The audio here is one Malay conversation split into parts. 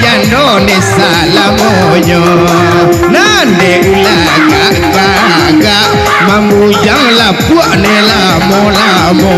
jandone salamoyo nande ulaga gaga mamujang lapuk ne lamo-lamo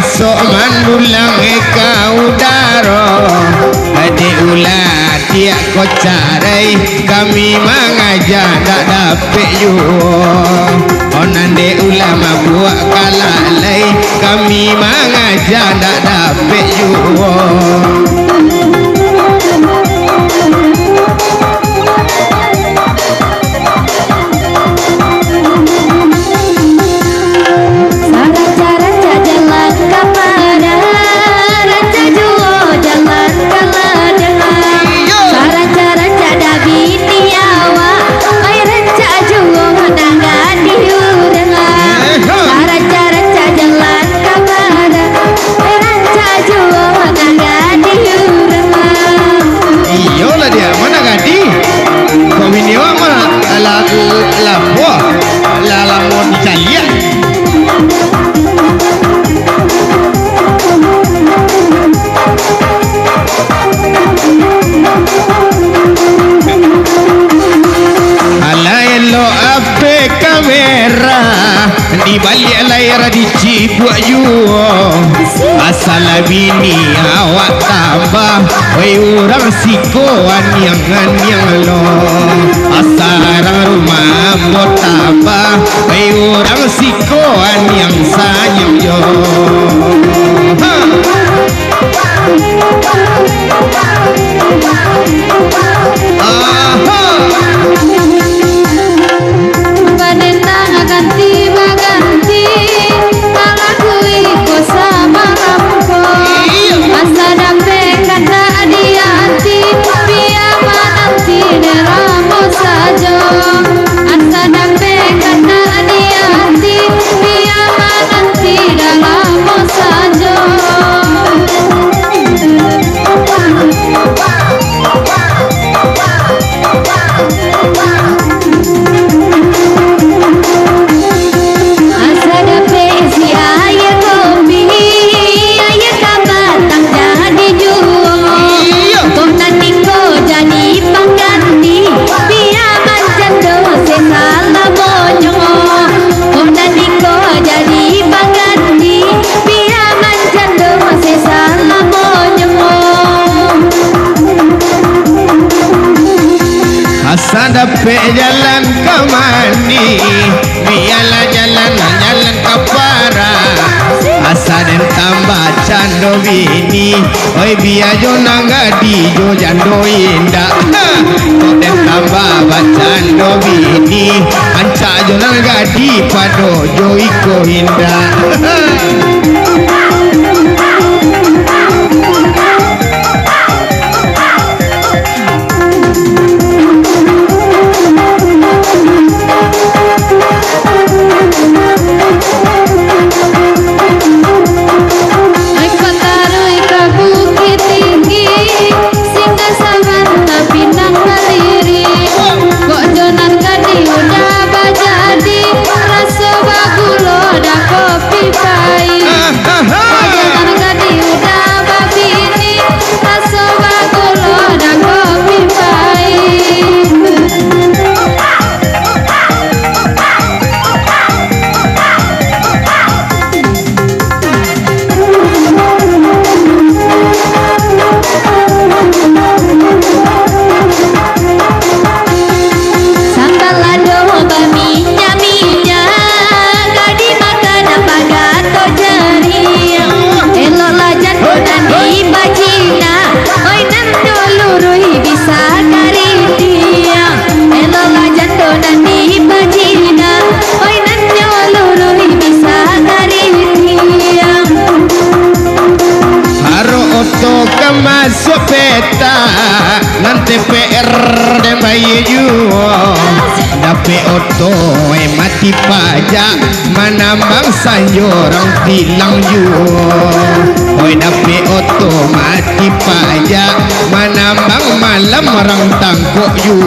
sok mandulang eka udaro ade ulah tiak kocarai kami mengajar tak dapet you onande ulama buat kalalai kami mengajar tak dapet you di balik layar di Cibuk you asal bini awak tambah oi orang sikoan yang lo asal rumah mau tambah oi orang sikoan yang sayang yo Sadapek jalan ke mani biarlah jalan ke para asa dan tambah cando bini oi biar jo nanggadi jo jando indah dan tambah bacando bini anca jo nanggadi pado jo iko indah Udah bajadi rasa bagulo dah kopi pahit you dapat oto mati pajak menambang sayurang tilang you oi dapat oto mati pajak menambang malam orang tangkuk you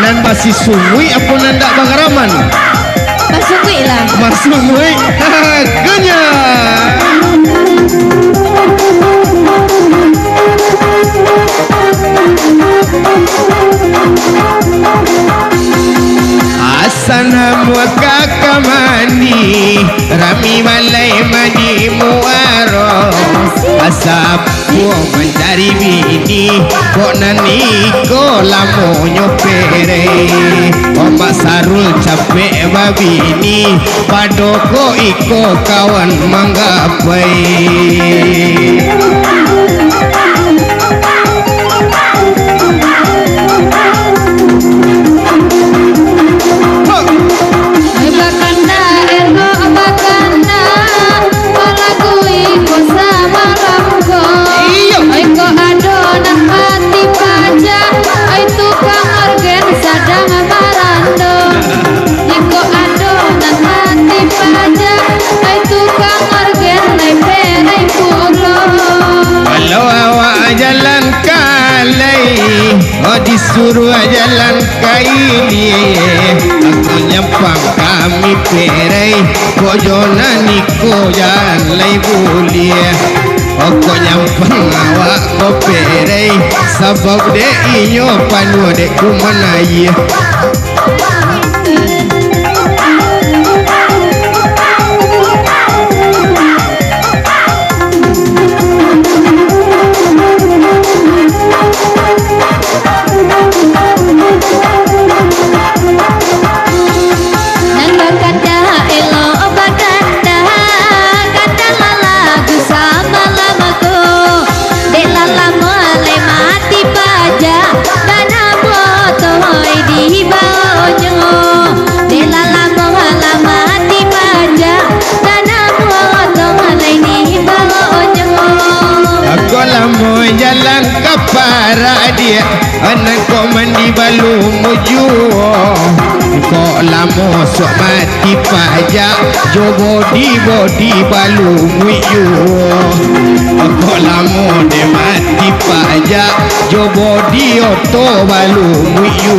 nan basi sungui apa nanda bagaraman Masukui lah. masungui ganya asana muka kamani rami malai mani muaro asap mencari bini kok nani ko lamo nyopere omak sarul capek babini padoko iko kawan manggapai disuruh jalan kaili aku nyampang kami perai kojona niko jalan lai bulia aku nyampang awak ko perai sabab dek inyo panu dek kumanaya jalan kapara dia anak kau mandi balu muju kau lamo sok mati pajak jo body balu muju kau lamo de mati pajak jo body oto balu muju